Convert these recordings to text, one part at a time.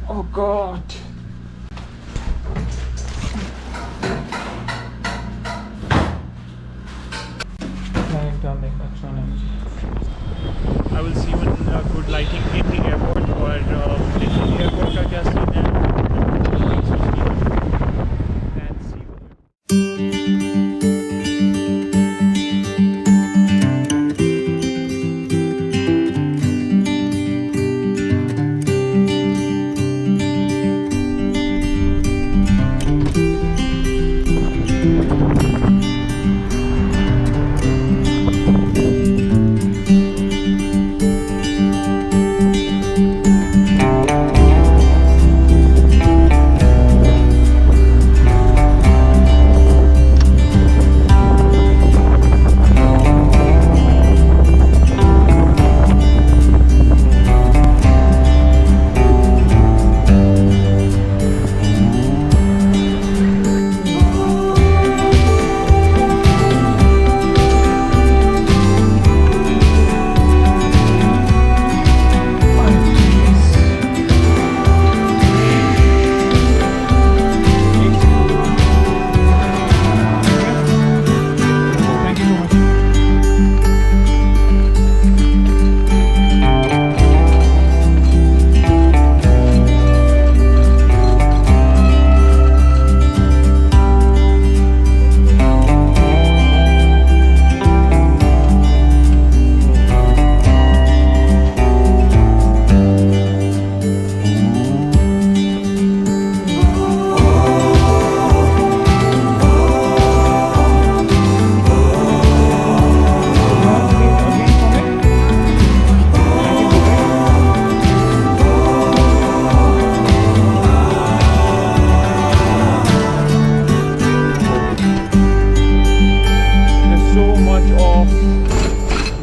Oh God. I will see when good lighting in the airport or in the airport का क्या scene है and see what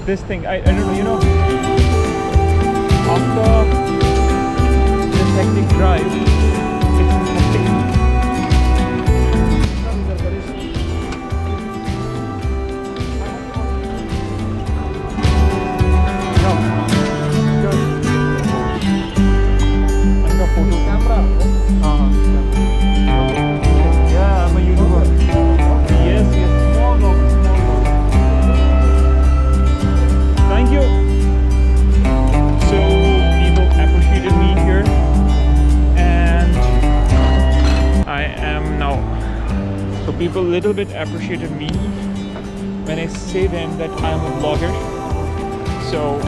this thing. I don't know, you know, after this hectic drive, it's hectic. Photo camera. Yeah, I'm a YouTuber. Yes, small vlog. Thank you. So people appreciated me here, and I am now. So people little bit appreciated me when I say them that I'm a vlogger. So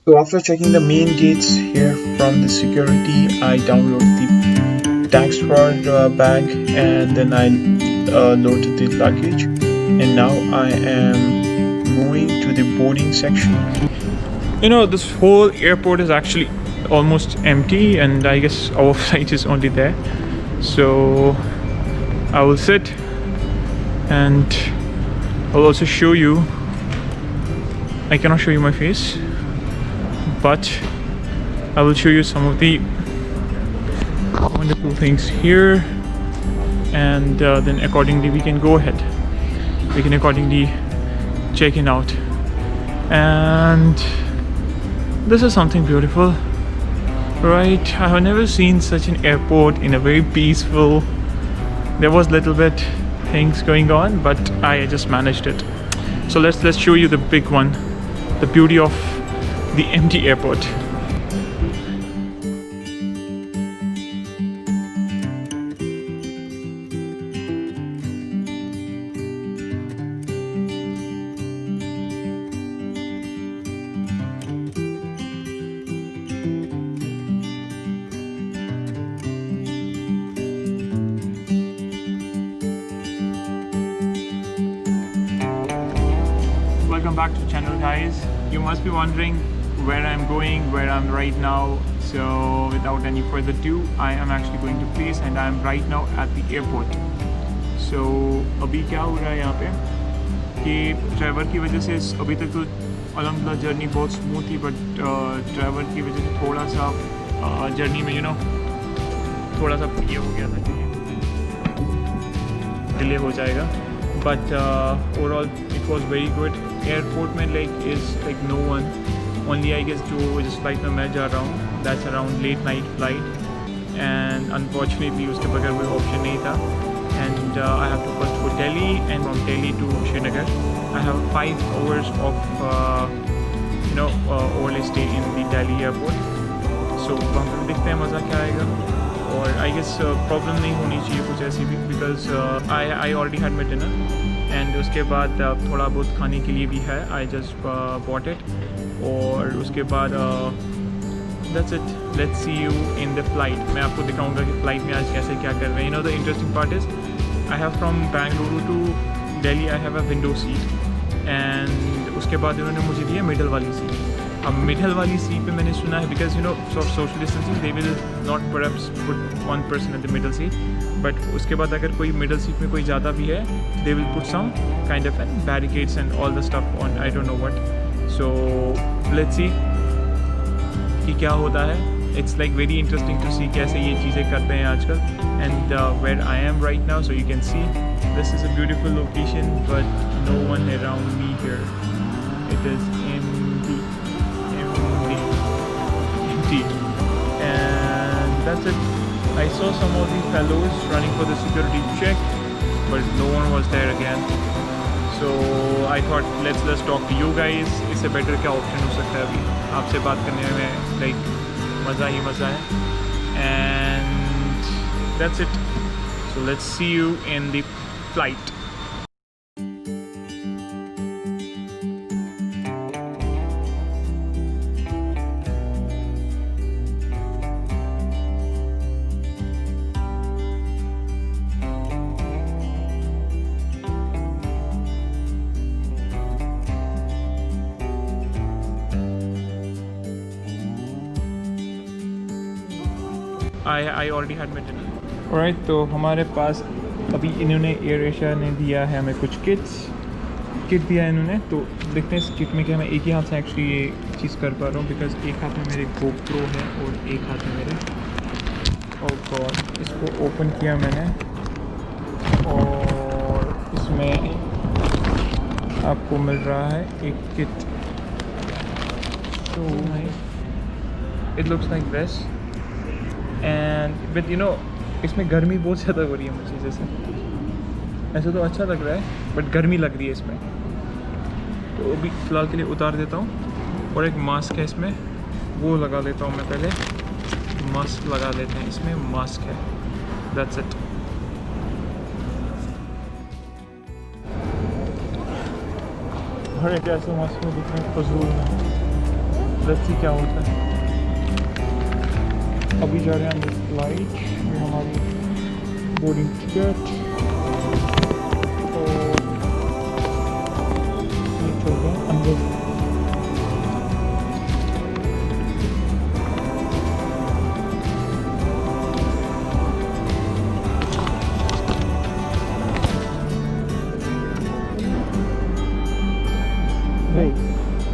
So after checking the main gates here from the security, I download the tax fraud bag, and then I loaded the luggage, and now I am moving to the boarding section. You know, this whole airport is actually almost empty, and I guess our flight is only there. So I will sit and I'll also show you. I cannot show you my face, but I will show you some of the wonderful things here, and then accordingly we can go ahead. We can accordingly check in out, and this is something beautiful, right? I have never seen such an airport in a very peaceful. There was little bit things going on, but I just managed it. So let's show you the big one, the beauty of the empty airport. Welcome back to the channel, guys. You must be wondering where I'm going, where I'm right now. So without any further ado, I am actually going to place, and I am right now at the airport. So अभी क्या हो रहा है यहाँ पे कि driver की वजह से अभी तक तो अलहमदिल्ला जर्नी बहुत स्मूथ थी, बट ड्राइवर की वजह से थोड़ा सा जर्नी में थोड़ा सा ये हो गया था कि डिले हो जाएगा, but overall it was very good. Airport में like no one, only I guess जो जिस फ्लाइट में मैं जा रहा हूँ that's around late night flight, and unfortunately उसके बगैर कोई ऑप्शन नहीं था, and I have to first for Delhi and from Delhi to Srinagar. I have 5 hours of overlay stay in the Delhi airport, so वहाँ पर देखते हैं मज़ा क्या आएगा। और आई गेस प्रॉब्लम नहीं होनी चाहिए कुछ ऐसी भी, because I already had my dinner, and उसके बाद थोड़ा बहुत खाने के लिए भी है, आई जस्ट बॉट इट, और उसके बाद that's it, let's see you in the flight. मैं आपको दिखाऊंगा कि फ़्लाइट में आज कैसे क्या कर रहे हैं। The interesting part is I have from Bengaluru to Delhi I have a window seat, and उसके बाद उन्होंने मुझे दिया मिडल वाली सीट। अब मिडल वाली सीट पे मैंने सुना है, because social distancing they will not perhaps put 1 person at the middle seat, but उसके बाद अगर कोई मिडल सीट में कोई ज़्यादा भी है they will put some kind of barricades and all the stuff on, I don't know what. So let's see कि क्या होता है। It's like very interesting to see कैसे ये चीज़ें करते हैं आजकल, and where I am right now, so you can see this is a beautiful location, but no one around me here, it is empty, and that's it. I saw some of these fellows running for the security check, but no one was there again, so I thought let's talk to you guys. इससे better क्या option हो सकता है अभी आपसे बात करने में, like मज़ा ही मज़ा है, and that's it. So let's see you in the flight. I already had my dinner. Alright, तो हमारे पास अभी इन्होंने एयर एशिया ने दिया है हमें कुछ किट दिया है इन्होंने, तो देखते हैं इस किट में क्या। मैं एक ही हाथ से एक्चुअली ये चीज़ कर पा रहा हूँ, बिकॉज एक हाथ में मेरे GoPro है और एक हाथ में मेरे, और गॉड, इसको ओपन किया मैंने, और इसमें आपको मिल रहा है एक किट, तो it looks like this, and with इसमें गर्मी बहुत ज़्यादा हो रही है मुझे, जैसे ऐसे तो अच्छा लग रहा है बट गर्मी लग रही है इसमें, तो अभी फ़िलहाल के लिए उतार देता हूँ। और एक मास्क है इसमें, वो लगा लेता हूँ मैं पहले, मास्क लगा लेते हैं, इसमें मास्क है, दैट्स इट। हर एक ऐसे मास्क में दिखने फजूल है, लेट्स सी क्या होता है। अभी जा रहे हैं हम फ्लाइट, ये हमारी बोर्डिंग टिकट, और ये चल रहे हैं अंदर।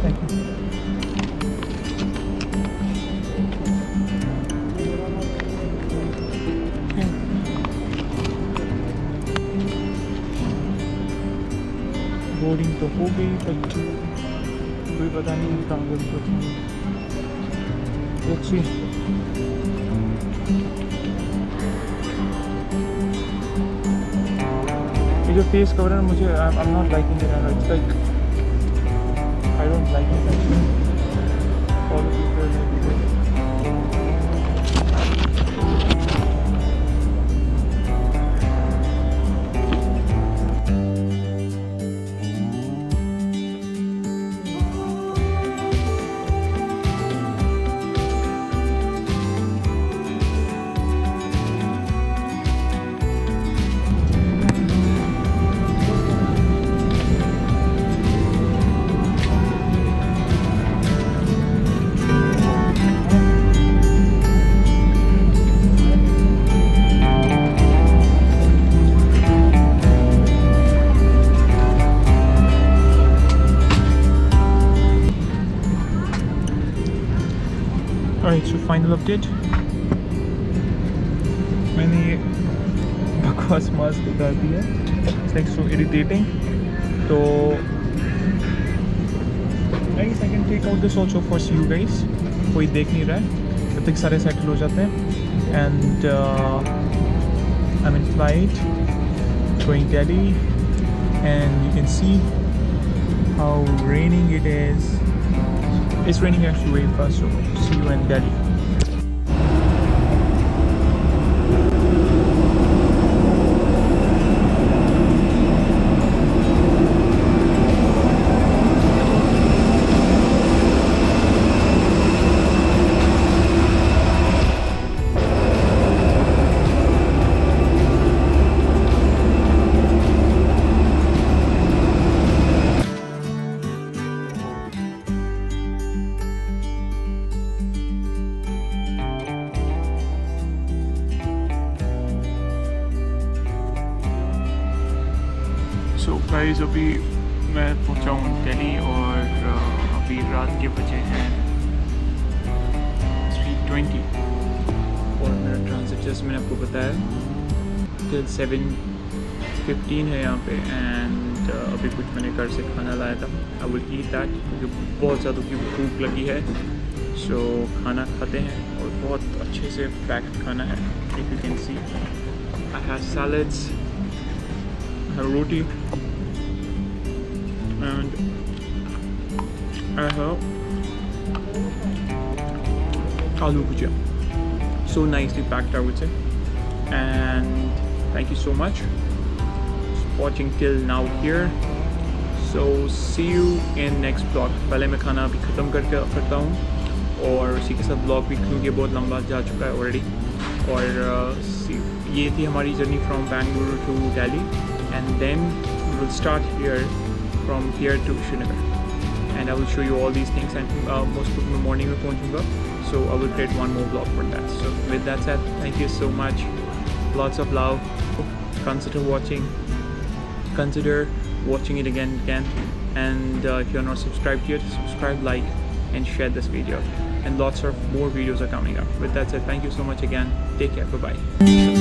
Thank you. बोर्डिंग तो हो गई, बट कोई पता नहीं कागज कुछ नहीं। ये जो फेस कवर है मुझे, I am not liking it, it's like I don't like it actually, all people. Alright, so final update. मैंने ये बकवास मास्क उतार दिया. It's like so irritating. So I guess I can take out this also for you guys. कोई देख नहीं रहा है तब तक सारे सेटल हो जाते हैं. And I'm in flight going Delhi, and you can see how raining it is. It's raining actually way fast, so see you in Delhi. So guys अभी मैं पहुंचा हूँ दिल्ली और अभी रात के बजे हैं 3:20 और मेरा ट्रांजिट जैसे मैंने आपको बताया टिल 7:15 है यहाँ पे. एंड अभी कुछ मैंने घर से खाना लाया था. आई विल ईट दैट क्योंकि बहुत ज़्यादा की भूख लगी है. सो खाना खाते हैं और बहुत अच्छे से पैक्ड खाना है. If you can C I have salads, roti, and I have aloo bhujia. So nicely packed, I would say. And thank you so much for watching till now here. So see you in next vlog. पहले मैं खाना अभी ख़त्म करता हूँ और उसी के साथ vlog भी क्योंकि बहुत लंबा जा चुका है already. और ये थी हमारी journey from Bangalore to Delhi. And then we will start here from here to Srinagar, and I will show you all these things, and most of the morning में पहुंचूंगा. So I will create one more vlog for that. So with that said, thank you so much, lots of love. Consider watching it again, and if you're not subscribed yet, subscribe, like and share this video, and lots of more videos are coming up. With that said, thank you so much again. Take care. Bye bye.